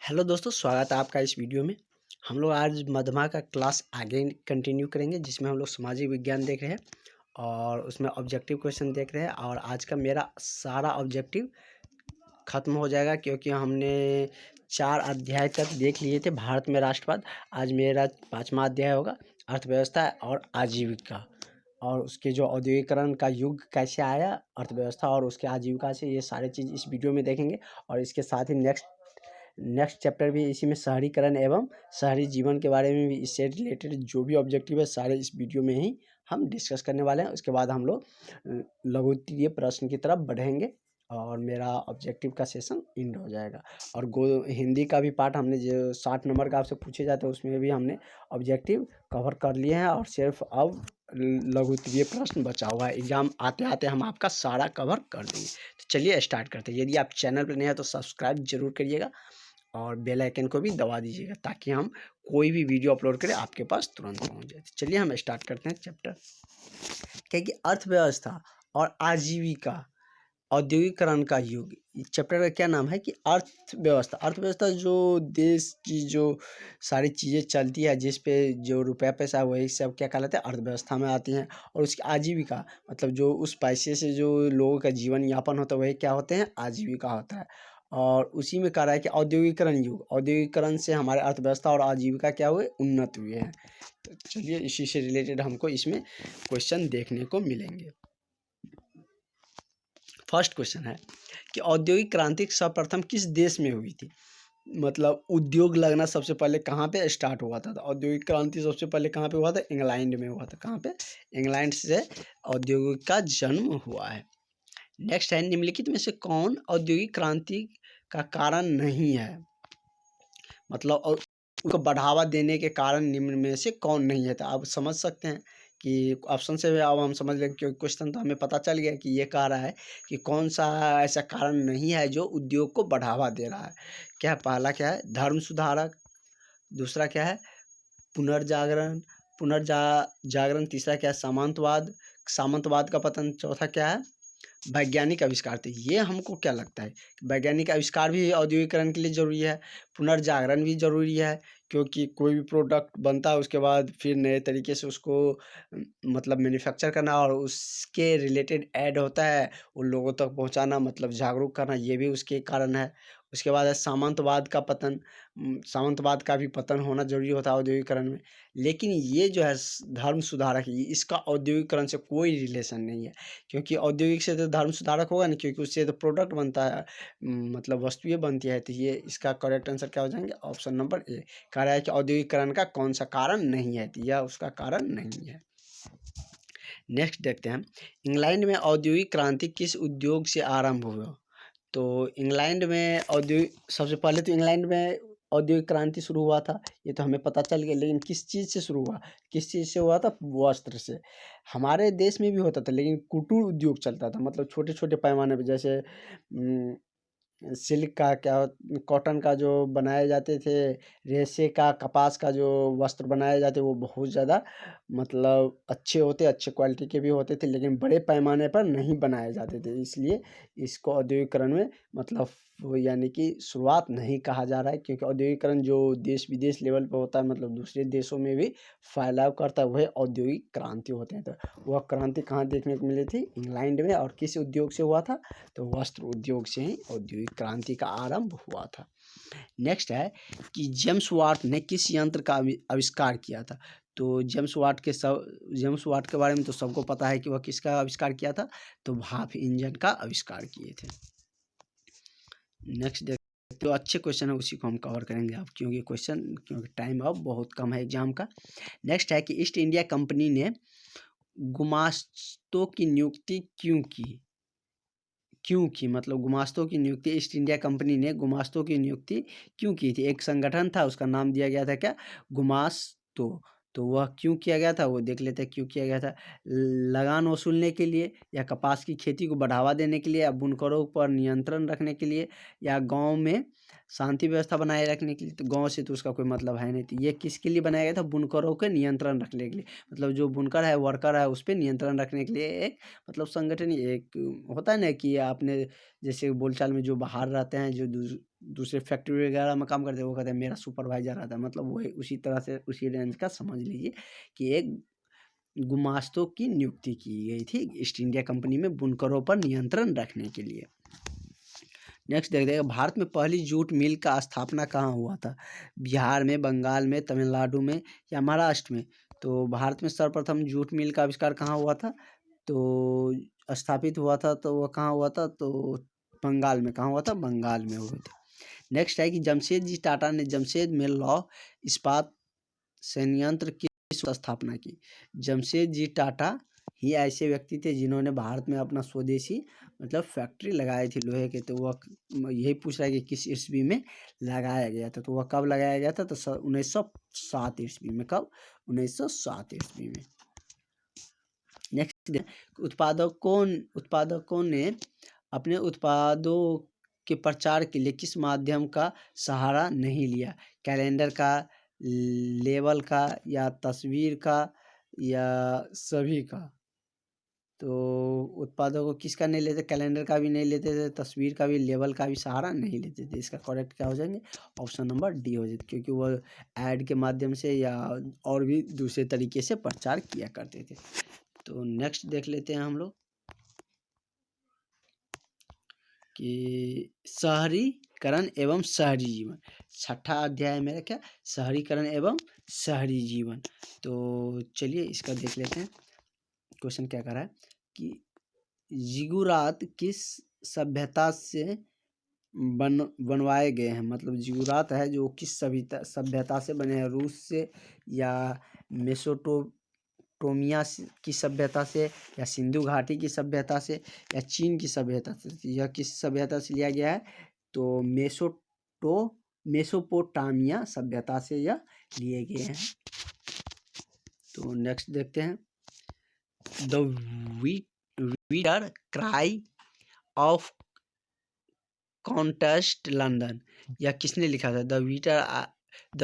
Hello दोस्तों, स्वागत है आपका इस वीडियो में। हम लोग आज मध्यमा का क्लास आगे कंटिन्यू करेंगे, जिसमें हम लोग सामाजिक विज्ञान देख रहे हैं और उसमें ऑब्जेक्टिव क्वेश्चन देख रहे हैं। और आज का मेरा सारा ऑब्जेक्टिव ख़त्म हो जाएगा, क्योंकि हमने 4 अध्याय तक देख लिए थे भारत में राष्ट्रवाद। आज मेरा 5वां अध्याय होगा, अर्थव्यवस्था और आजीविका। और उसके जो औद्योगिकरण का युग कैसे आया, अर्थव्यवस्था और उसके आजीविका से, ये सारी चीज़ इस वीडियो में देखेंगे। और इसके साथ ही नेक्स्ट चैप्टर भी इसी में शहरीकरण एवं शहरी जीवन के बारे में भी, इससे रिलेटेड जो भी ऑब्जेक्टिव है सारे इस वीडियो में ही हम डिस्कस करने वाले हैं। उसके बाद हम लोग लघुत्तरीय प्रश्न की तरफ बढ़ेंगे और मेरा ऑब्जेक्टिव का सेशन एंड हो जाएगा। और हिंदी का भी पार्ट हमने जो 60 नंबर का आपसे पूछे जाते हैं उसमें भी हमने ऑब्जेक्टिव कवर कर लिए हैं, और सिर्फ अब लघुत्तरीय प्रश्न बचा हुआ है। एग्जाम आते आते हम आपका सारा कवर कर देंगे। तो चलिए स्टार्ट करते हैं। यदि आप चैनल पर नए हैं तो सब्सक्राइब जरूर करिएगा और बेल आइकन को भी दबा दीजिएगा, ताकि हम कोई भी वीडियो अपलोड करें आपके पास तुरंत पहुंच जाए। चलिए हम स्टार्ट करते हैं चैप्टर। क्या कि अर्थव्यवस्था और आजीविका, औद्योगिकरण का युग। चैप्टर का क्या नाम है कि अर्थव्यवस्था। अर्थव्यवस्था जो देश की जो सारी चीज़ें चलती है, जिस पे जो रुपया पैसा, वही सब क्या कहलाते हैं, अर्थव्यवस्था में आती हैं। और उसकी आजीविका मतलब जो उस पैसे से जो लोगों का जीवन यापन होता है, वही क्या होते हैं, आजीविका होता है। और उसी में कह रहा है कि औद्योगिकरण युग, औद्योगिकरण से हमारे अर्थव्यवस्था और आजीविका क्या हुए, उन्नत हुए हैं। तो चलिए इसी से रिलेटेड हमको इसमें क्वेश्चन देखने को मिलेंगे। फर्स्ट क्वेश्चन है कि औद्योगिक क्रांति सर्वप्रथम किस देश में हुई थी। मतलब उद्योग लगना सबसे पहले कहाँ पे स्टार्ट हुआ था। तो औद्योगिक क्रांति सबसे पहले कहाँ पे हुआ था, इंग्लैंड में हुआ था। कहाँ पे, इंग्लैंड से औद्योगिक का जन्म हुआ है। नेक्स्ट है, निम्नलिखित में से कौन औद्योगिक क्रांति का कारण नहीं है। मतलब उसको बढ़ावा देने के कारण निम्न में से कौन नहीं है। तो आप समझ सकते हैं कि ऑप्शन से भी अब हम समझ लेंगे, क्योंकि क्वेश्चन तो हमें पता चल गया कि ये कह रहा है कि कौन सा ऐसा कारण नहीं है जो उद्योग को बढ़ावा दे रहा है। क्या है, पहला क्या है, धर्म सुधारक। दूसरा क्या है, पुनर्जागरण जागरण। तीसरा क्या है, सामंतवाद, सामंतवाद का पतन। चौथा क्या है, वैज्ञानिक आविष्कार। थे ये हमको क्या लगता है, वैज्ञानिक आविष्कार भी औद्योगिकरण के लिए ज़रूरी है, पुनर्जागरण भी ज़रूरी है। क्योंकि कोई भी प्रोडक्ट बनता है उसके बाद फिर नए तरीके से उसको मतलब मैन्युफैक्चर करना और उसके रिलेटेड ऐड होता है, उन लोगों तक पहुंचाना, मतलब जागरूक करना, ये भी उसके कारण है। उसके बाद है सामंतवाद का पतन। सामंतवाद का भी पतन होना जरूरी होता है औद्योगिकरण में। लेकिन ये जो है धर्म सुधारक, इसका औद्योगिकरण से कोई रिलेशन नहीं है। क्योंकि औद्योगिक से तो धर्म सुधारक होगा नहीं, क्योंकि उससे तो प्रोडक्ट बनता है, मतलब वस्तुएं बनती है। तो ये इसका करेक्ट आंसर क्या हो जाएंगे, ऑप्शन नंबर ए। कह रहा है कि औद्योगिकरण का कौन सा कारण नहीं है, तो यह उसका कारण नहीं है। नेक्स्ट देखते हैं, इंग्लैंड में औद्योगिक क्रांति किस उद्योग से आरंभ हुआ। तो इंग्लैंड में औद्योगिक, सबसे पहले तो इंग्लैंड में औद्योगिक क्रांति शुरू हुआ था, ये तो हमें पता चल गया। लेकिन किस चीज़ से शुरू हुआ, किस चीज़ से हुआ था, वस्त्र से। हमारे देश में भी होता था, लेकिन कुटीर उद्योग चलता था, मतलब छोटे छोटे पैमाने पे। जैसे सिल्क का, क्या कॉटन का जो बनाए जाते थे, रेशे का, कपास का जो वस्त्र बनाए जाते, वो बहुत ज़्यादा मतलब अच्छे होते, अच्छे क्वालिटी के भी होते थे, लेकिन बड़े पैमाने पर नहीं बनाए जाते थे। इसलिए इसको औद्योगिकरण में मतलब वो यानी कि शुरुआत नहीं कहा जा रहा है। क्योंकि औद्योगिकरण जो देश विदेश लेवल पर होता है, मतलब दूसरे देशों में भी फैलाव करता है, वह औद्योगिक क्रांति होते हैं। तो वह क्रांति कहाँ देखने को मिली थी, इंग्लैंड में। और किस उद्योग से हुआ था, तो वस्त्र उद्योग से ही औद्योगिक क्रांति का आरंभ हुआ था। नेक्स्ट है कि जेम्स वाट ने किस यंत्र का आविष्कार किया था। तो जेम्स वाट के बारे में तो सबको पता है कि वह किसका आविष्कार किया था, तो भाप इंजन का आविष्कार किए थे। नेक्स्ट देखते, तो अच्छे क्वेश्चन है, उसी को हम कवर करेंगे अब, क्योंकि टाइम अब बहुत कम है एग्जाम का। नेक्स्ट है कि ईस्ट इंडिया कंपनी ने गुमास्तों की नियुक्ति क्यों की, मतलब गुमास्तों की नियुक्ति, ईस्ट इंडिया कंपनी ने गुमास्तों की नियुक्ति क्यों की थी। एक संगठन था, उसका नाम दिया गया था क्या, गुमास्तो। तो वह क्यों किया गया था, वो देख लेते हैं क्यों किया गया था। लगान वसूलने के लिए, या कपास की खेती को बढ़ावा देने के लिए, या बुनकरों पर नियंत्रण रखने के लिए, या गांव में शांति व्यवस्था बनाए रखने के लिए। तो गाँव से तो उसका कोई मतलब है नहीं। तो ये किसके लिए बनाया गया था? बुनकरों के नियंत्रण रखने के लिए। मतलब जो बुनकर है, वर्कर है, उस पे नियंत्रण रखने के लिए एक मतलब संगठन, एक होता है ना कि आपने जैसे बोलचाल में जो बाहर रहते हैं, जो दूसरे फैक्ट्री वगैरह में काम करते हैं, वो कहते हैं मेरा सुपरवाइजर रहता है। मतलब वही उसी तरह से उसी रेंज का समझ लीजिए कि एक गुमास्तों की नियुक्ति की गई थी ईस्ट इंडिया कंपनी में बुनकरों पर नियंत्रण रखने के लिए। नेक्स्ट देखते हैं, भारत में पहली जूट मिल का स्थापना कहाँ हुआ था? बिहार में, बंगाल में, तमिलनाडु में या महाराष्ट्र में? तो भारत में सर्वप्रथम जूट मिल का आविष्कार कहाँ हुआ था? तो स्थापित हुआ था, तो वह कहाँ हुआ था? तो बंगाल में। कहाँ हुआ था? बंगाल में हुआ था। नेक्स्ट है कि जमशेदजी टाटा ने जमशेद में लौह इस्पात संयंत्र की स्थापना की। जमशेदजी टाटा ही ऐसे व्यक्ति थे जिन्होंने भारत में अपना स्वदेशी मतलब फैक्ट्री लगाई थी लोहे के। तो वह यही पूछ रहा है कि किस ईस्वी में लगाया गया था? तो वह कब लगाया गया था? तो 1907 ईस्वी में। कब? 1907 ईस्वी में। नेक्स्ट, उत्पादकों ने अपने उत्पादों के प्रचार के लिए किस माध्यम का सहारा नहीं लिया? कैलेंडर का, लेबल का या तस्वीर का या सभी का? तो उत्पादों को किसका नहीं लेते? कैलेंडर का भी नहीं लेते थे, तस्वीर का भी, लेबल का भी सहारा नहीं लेते थे। इसका करेक्ट क्या हो जाएंगे? ऑप्शन नंबर डी हो जाए, क्योंकि वो ऐड के माध्यम से या और भी दूसरे तरीके से प्रचार किया करते थे। तो नेक्स्ट देख लेते हैं हम लोग कि शहरीकरण एवं शहरी जीवन। छठा अध्याय में क्या? शहरीकरण एवं शहरी जीवन। तो चलिए इसका देख लेते हैं। क्वेश्चन क्या कर रहा है कि जिगुरात किस सभ्यता से बनवाए गए हैं? मतलब जिगुरात है जो किस सभ्यता से बने हैं? रूस से या मेसोपोटामिया की सभ्यता से या सिंधु घाटी की सभ्यता से या चीन की सभ्यता से? यह किस सभ्यता से लिया गया है? तो मेसोपोटामिया सभ्यता से यह लिए गए हैं। तो नेक्स्ट देखते हैं, द विटर क्राई ऑफ कॉन्टेस्ट लंदन, या किसने लिखा था? The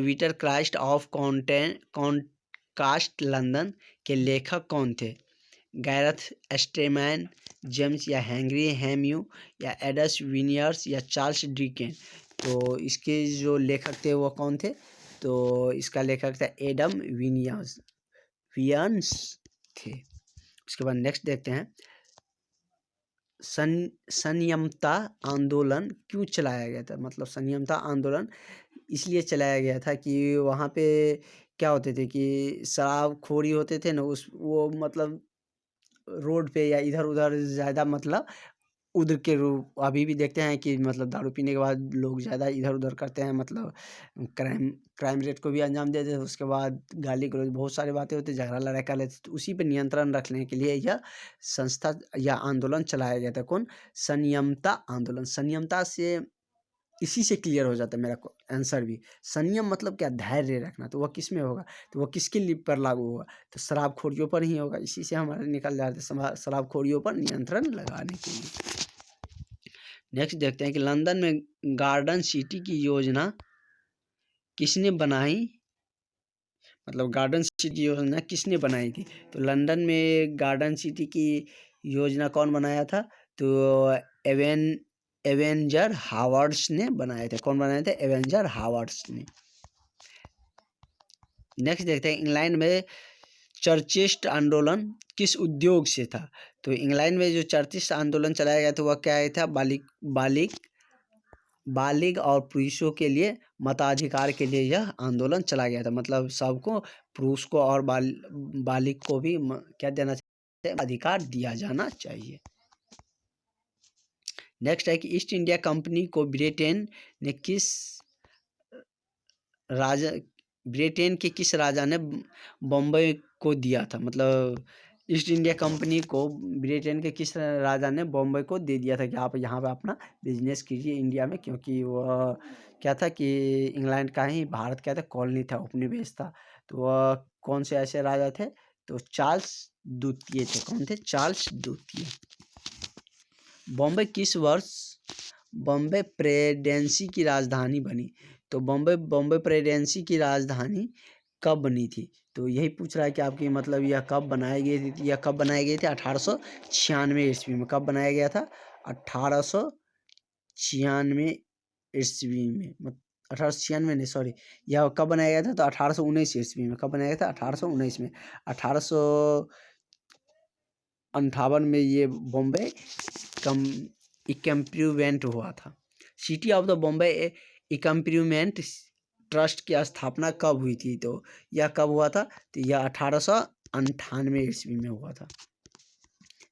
bitter cry of outcast London के लेखक कौन थे? गैरथ स्ट्रेमैन, जेम्स या हेनरी हेम्यू या एडस विनियर्स या चार्ल्स डिकेन? तो इसके जो लेखक थे वो कौन थे? तो इसका लेखक था एडम वियंस थे। उसके बाद नेक्स्ट देखते हैं, संयमता आंदोलन क्यों चलाया गया था? मतलब संयमता आंदोलन इसलिए चलाया गया था कि वहाँ पे क्या होते थे कि शराबखोरी होते थे ना, वो मतलब रोड पे या इधर उधर ज़्यादा मतलब उधर के रूप अभी भी देखते हैं कि मतलब दारू पीने के बाद लोग ज़्यादा इधर उधर करते हैं, मतलब क्राइम रेट को भी अंजाम देते हैं। उसके बाद गाली गलौज बहुत सारी बातें होती, झगड़ा लड़ाई कर लेते। तो उसी पे नियंत्रण रखने के लिए यह संस्था या आंदोलन चलाया गया था। कौन? संयमता आंदोलन। संयमता से इसी से क्लियर हो जाता है मेरा आंसर भी। संयम मतलब क्या? धैर्य रखना। तो वह किस में होगा? तो वह किसके लिए पर लागू होगा? तो शराबखोरियों पर ही होगा। इसी से हमारे निकल जाते शराबखोरियों पर नियंत्रण लगाने के लिए। नेक्स्ट देखते हैं कि लंदन में गार्डन सिटी की योजना किसने बनाई? मतलब गार्डन सिटी योजना किसने बनाई थी? तो लंदन में गार्डन सिटी की योजना कौन बनाया था? तो एवेंजर हावर्ड्स ने बनाए थे। कौन बनाए थे? एवेंजर हावर्ड्स ने। नेक्स्ट देखते हैं, इंग्लैंड में चर्चिस्ट आंदोलन किस उद्योग से था? तो इंग्लैंड में जो चर्चिस्ट आंदोलन चलाया गया था वह क्या था? बालिग और पुरुषों के लिए मताधिकार के लिए यह आंदोलन चला गया था। मतलब सबको, पुरुष को और बालिग को भी क्या देना चाहिए? अधिकार दिया जाना चाहिए। नेक्स्ट है कि ईस्ट इंडिया कंपनी को ब्रिटेन के किस राजा ने बम्बई को दिया था? मतलब ईस्ट इंडिया कंपनी को ब्रिटेन के किस राजा ने बम्बई को दे दिया था कि आप यहाँ पे अपना बिजनेस कीजिए इंडिया में? क्योंकि वह क्या था कि इंग्लैंड का ही भारत क्या था? कॉलोनी था, उपनिवेश था। तो वह कौन से ऐसे राजा थे? तो चार्ल्स द्वितीय थे। कौन थे? चार्ल्स द्वितीय। बॉम्बे किस वर्ष बॉम्बे प्रेसिडेंसी की राजधानी बनी। तो बॉम्बे प्रेसिडेंसी की राजधानी कब बनी थी? तो यही पूछ रहा है कि आपकी मतलब यह कब बनाई गई थी? यह कब बनाई गई थी? 1896 ईस्वी में। कब बनाया गया था? 1896 ईस्वी में। 1896 नहीं, सॉरी, यह कब बनाया गया था? तो 1819 ईस्वी में। कब बनाया गया था? 1819 में। 1858 में ये बॉम्बे कम इम्प्रूवमेंट हुआ था। City of the Bombay improvement trust की स्थापना कब हुई थी? तो यह कब हुआ था? तो यह 1898 ईस्वी में हुआ था।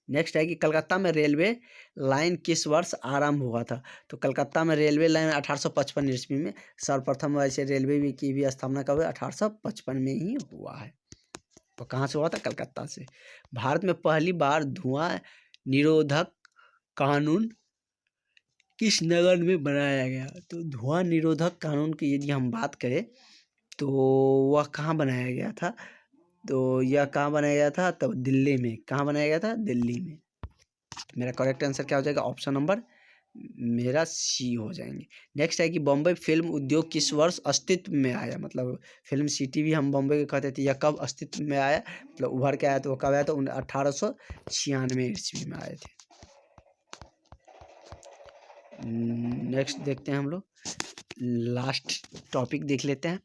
नेक्स्ट है कि कलकत्ता में रेलवे लाइन किस वर्ष आरंभ हुआ था? तो कलकत्ता में रेलवे लाइन 1855 ईस्वी में। सर्वप्रथम वैसे रेलवे की भी स्थापना कब हुई? 1855 में ही हुआ है। तो कहाँ से हुआ था? कलकत्ता से। भारत में पहली बार धुआं निरोधक कानून किस नगर में बनाया गया? तो धुआं निरोधक कानून की यदि हम बात करें तो वह कहाँ बनाया गया था? तो यह कहाँ बनाया गया था? तो दिल्ली में। कहाँ बनाया गया था? दिल्ली में। मेरा करेक्ट आंसर क्या हो जाएगा? ऑप्शन नंबर मेरा सी हो जाएंगे। नेक्स्ट है कि बॉम्बे फिल्म उद्योग किस वर्ष अस्तित्व में आया? मतलब फिल्म सिटी भी हम बॉम्बे के कहते थे। यह कब अस्तित्व में आया, मतलब उभर के आया? तो वो कब आया? तो 1896 ईस्वी में आए थे। नेक्स्ट देखते हैं हम लोग, लास्ट टॉपिक देख लेते हैं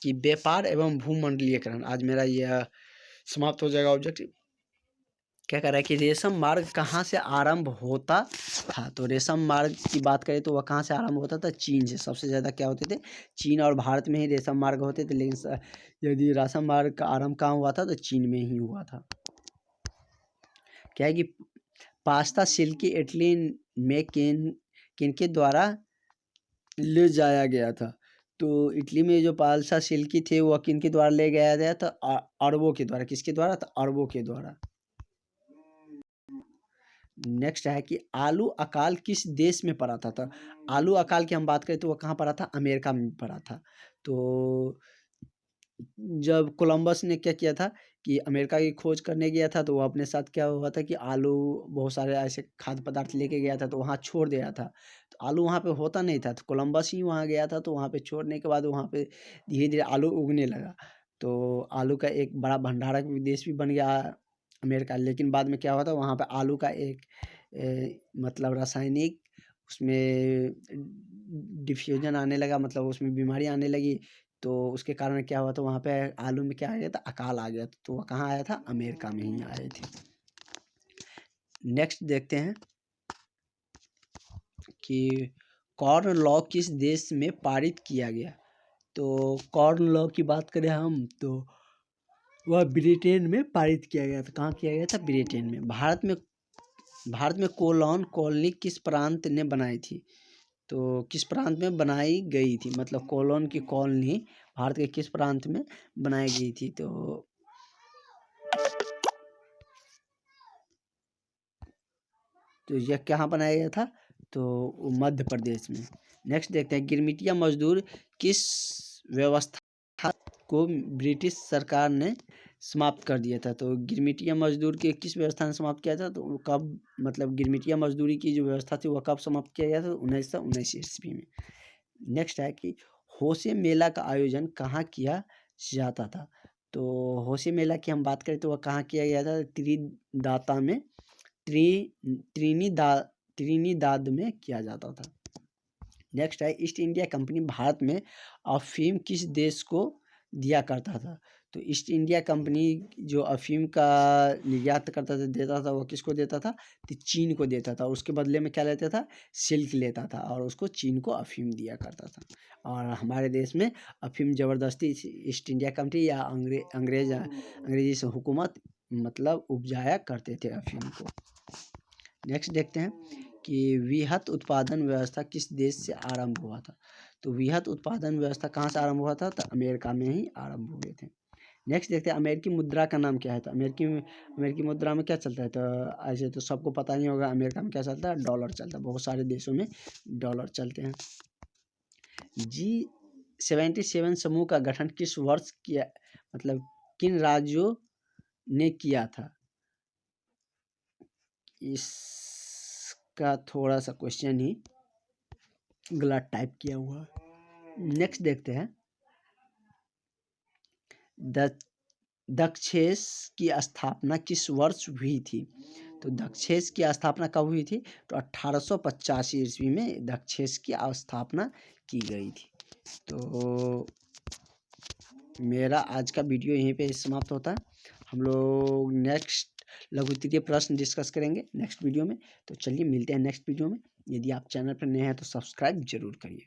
कि व्यापार एवं भूमंडलीयकरण। आज मेरा यह समाप्त हो जाएगा ऑब्जेक्टिव। क्या कह रहा है कि रेशम मार्ग कहाँ से आरंभ होता था? तो रेशम मार्ग की बात करें तो वह कहाँ से आरंभ होता था? चीन से। सबसे ज़्यादा क्या होते थे? चीन और भारत में ही रेशम मार्ग होते थे। लेकिन यदि रेशम मार्ग का आरंभ कहाँ हुआ था? तो चीन में ही हुआ था। क्या है कि पास्ता सिल्की इटली में किनके द्वारा ले जाया गया था? तो इटली में जो पास्ता सिल्की थे वह किनके द्वारा ले गया गया था? अरबों के द्वारा। किसके द्वारा? तो अरबों के द्वारा। नेक्स्ट है कि आलू अकाल किस देश में पड़ा था? तो आलू अकाल की हम बात करें तो वह कहाँ पड़ा था? अमेरिका में पड़ा था। तो जब कोलंबस ने क्या किया था कि अमेरिका की खोज करने गया था, तो वो अपने साथ क्या हुआ था कि आलू, बहुत सारे ऐसे खाद्य पदार्थ लेके गया था, तो वहाँ छोड़ दिया था। तो आलू वहाँ पे होता नहीं था, तो कोलंबस ही वहाँ गया था, तो वहाँ पे छोड़ने के बाद वहाँ पे धीरे धीरे आलू उगने लगा। तो आलू का एक बड़ा भंडारक देश भी बन गया अमेरिका। लेकिन बाद में क्या हुआ था, वहाँ पे आलू का एक मतलब रासायनिक उसमें डिफ्यूजन आने लगा, मतलब उसमें बीमारी आने लगी। तो उसके कारण क्या हुआ था, वहाँ पे आलू में क्या आ गया था? अकाल आ गया। तो वह कहाँ आया था? अमेरिका में ही आए थे। नेक्स्ट देखते हैं कि कॉर्न लॉ किस देश में पारित किया गया? तो कॉर्न लॉ की बात करें हम तो वह ब्रिटेन में पारित किया गया था। कहाँ किया गया था? ब्रिटेन में। भारत में कॉलोनी किस प्रांत ने बनाई थी? तो किस प्रांत में बनाई गई थी? मतलब कोलोन की कॉलोनी भारत के किस प्रांत में बनाई गई थी? तो यह कहाँ बनाया गया था? तो मध्य प्रदेश में। नेक्स्ट देखते हैं, गिरमिटिया मजदूर किस व्यवस्था को ब्रिटिश सरकार ने समाप्त कर दिया था? तो गिरमिटिया मजदूर के किस व्यवस्था ने समाप्त किया था? तो कब, मतलब गिरमिटिया मजदूरी की जो व्यवस्था थी वह कब समाप्त किया गया था? 1919 ईस्वी में। नेक्स्ट है कि होशे मेला का आयोजन कहाँ किया जाता था? तो होशे मेला की हम बात करें तो वह कहाँ किया गया था? त्रिदाता में त्रिनिदाद में किया जाता था। नेक्स्ट है, ईस्ट इंडिया कंपनी भारत में अफीम किस देश को दिया करता था? तो ईस्ट इंडिया कंपनी जो अफीम का निर्यात करता था, देता था, वो किसको देता था? तो चीन को देता था। उसके बदले में क्या लेता था? सिल्क लेता था, और उसको चीन को अफीम दिया करता था। और हमारे देश में अफीम ज़बरदस्ती ईस्ट इंडिया कंपनी या अंग्रेजी से हुकूमत मतलब उपजाया करते थे अफीम को। नेक्स्ट देखते हैं कि वृहत उत्पादन व्यवस्था किस देश से आरंभ हुआ था? तो वृहत उत्पादन व्यवस्था कहाँ से आरंभ हुआ था? तो अमेरिका में ही आरंभ हुए थे। नेक्स्ट देखते हैं, अमेरिकी मुद्रा का नाम क्या है? तो अमेरिकी मुद्रा में क्या चलता है? तो ऐसे तो सबको पता ही होगा, अमेरिका में क्या चलता है? डॉलर चलता है। बहुत सारे देशों में डॉलर चलते हैं। G77 समूह का गठन किस वर्ष किया, मतलब किन राज्यों ने किया था? का थोड़ा सा क्वेश्चन ही गलत टाइप किया हुआ है। नेक्स्ट देखते हैं, दक्षेस की स्थापना किस वर्ष हुई थी? तो दक्षेस की स्थापना कब हुई थी? तो 1885 ईस्वी में दक्षेस की स्थापना की गई थी। तो मेरा आज का वीडियो यहीं पे समाप्त होता है। हम लोग नेक्स्ट लघु तृतीय प्रश्न डिस्कस करेंगे नेक्स्ट वीडियो में। तो चलिए मिलते हैं नेक्स्ट वीडियो में। यदि आप चैनल पर नए हैं तो सब्सक्राइब जरूर करिए।